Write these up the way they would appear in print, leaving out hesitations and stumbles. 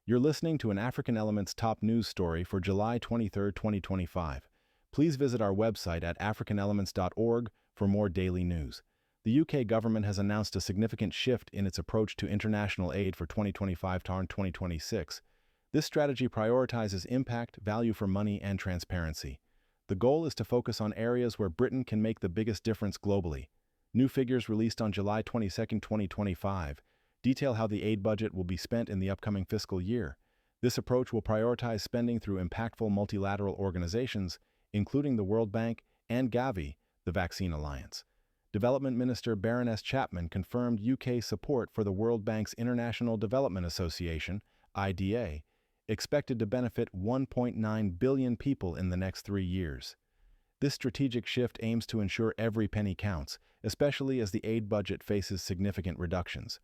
You're listening to an African Elements top news story for July 23, 2025. Please visit our website at africanelements.org for more daily news. The UK government has announced a significant shift in its approach to international aid for 2025-2026. This strategy prioritizes impact, value for money, and transparency. The goal is to focus on areas where Britain can make the biggest difference globally. New figures released on July 22, 2025, detail how the aid budget will be spent in the upcoming fiscal year. This approach will prioritize spending through impactful multilateral organizations, including the World Bank and Gavi, the Vaccine Alliance. Development Minister Baroness Chapman confirmed UK support for the World Bank's International Development Association, IDA, expected to benefit 1.9 billion people in the next 3 years. This strategic shift aims to ensure every penny counts, especially as the aid budget faces significant reductions.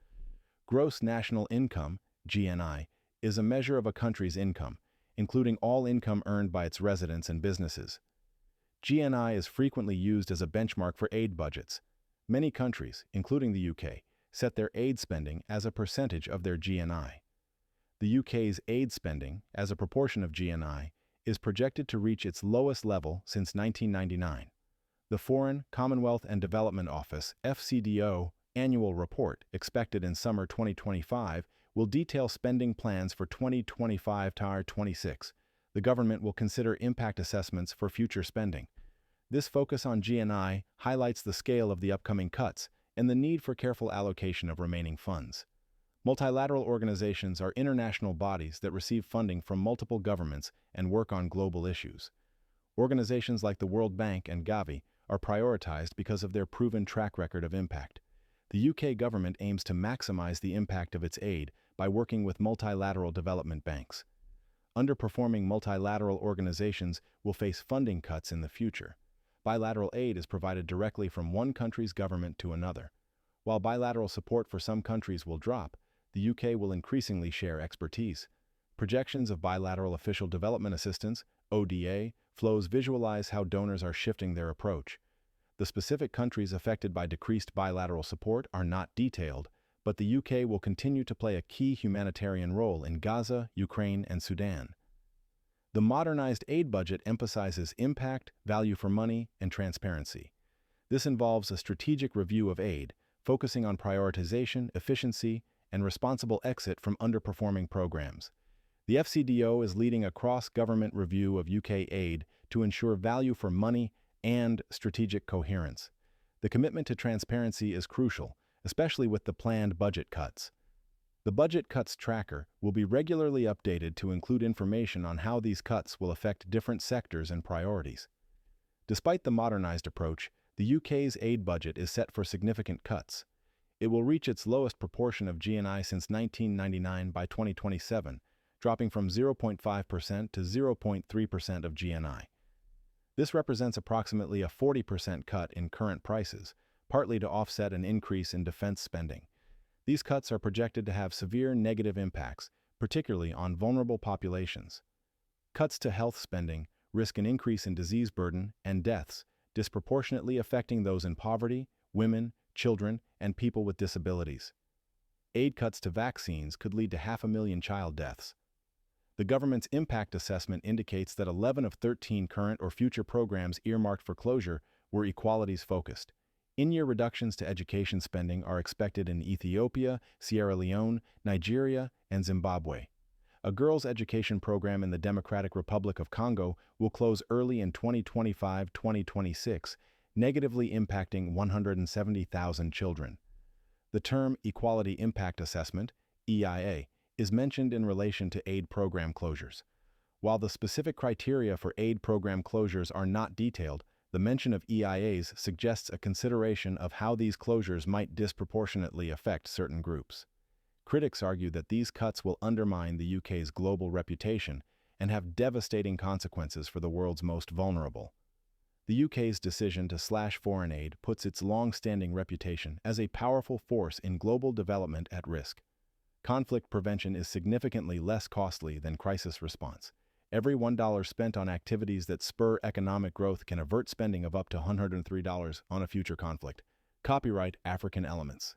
Gross national income, GNI, is a measure of a country's income, including all income earned by its residents and businesses. GNI is frequently used as a benchmark for aid budgets. Many countries, including the UK, set their aid spending as a percentage of their GNI. The UK's aid spending, as a proportion of GNI, is projected to reach its lowest level since 1999. The Foreign, Commonwealth and Development Office, FCDO, annual report, expected in summer 2025, will detail spending plans for 2025-26. The government will consider impact assessments for future spending. This focus on GNI highlights the scale of the upcoming cuts and the need for careful allocation of remaining funds. Multilateral organizations are international bodies that receive funding from multiple governments and work on global issues. Organizations like the World Bank and Gavi are prioritized because of their proven track record of impact. The UK government aims to maximize the impact of its aid by working with multilateral development banks. Underperforming multilateral organizations will face funding cuts in the future. Bilateral aid is provided directly from one country's government to another. While bilateral support for some countries will drop, the UK will increasingly share expertise. Projections of bilateral official development assistance, ODA, flows visualize how donors are shifting their approach. The specific countries affected by decreased bilateral support are not detailed, but the UK will continue to play a key humanitarian role in Gaza, Ukraine, and Sudan. The modernized aid budget emphasizes impact, value for money, and transparency. This involves a strategic review of aid, focusing on prioritization, efficiency, and responsible exit from underperforming programs. The FCDO is leading a cross-government review of UK aid to ensure value for money and strategic coherence. The commitment to transparency is crucial, especially with the planned budget cuts. The Budget Cuts Tracker will be regularly updated to include information on how these cuts will affect different sectors and priorities. Despite the modernized approach, the UK's aid budget is set for significant cuts. It will reach its lowest proportion of GNI since 1999 by 2027, dropping from 0.5% to 0.3% of GNI. This represents approximately a 40% cut in current prices, partly to offset an increase in defense spending. These cuts are projected to have severe negative impacts, particularly on vulnerable populations. Cuts to health spending risk an increase in disease burden and deaths, disproportionately affecting those in poverty, women, children, and people with disabilities. Aid cuts to vaccines could lead to 500,000 child deaths. The government's impact assessment indicates that 11 of 13 current or future programs earmarked for closure were equalities-focused. In-year reductions to education spending are expected in Ethiopia, Sierra Leone, Nigeria, and Zimbabwe. A girls' education program in the Democratic Republic of Congo will close early in 2025-2026, negatively impacting 170,000 children. The term Equality Impact Assessment, EIA, is mentioned in relation to aid program closures. While the specific criteria for aid program closures are not detailed, the mention of EIAs suggests a consideration of how these closures might disproportionately affect certain groups. Critics argue that these cuts will undermine the UK's global reputation and have devastating consequences for the world's most vulnerable. The UK's decision to slash foreign aid puts its long-standing reputation as a powerful force in global development at risk. Conflict prevention is significantly less costly than crisis response. Every $1 spent on activities that spur economic growth can avert spending of up to $103 on a future conflict. Copyright African Elements.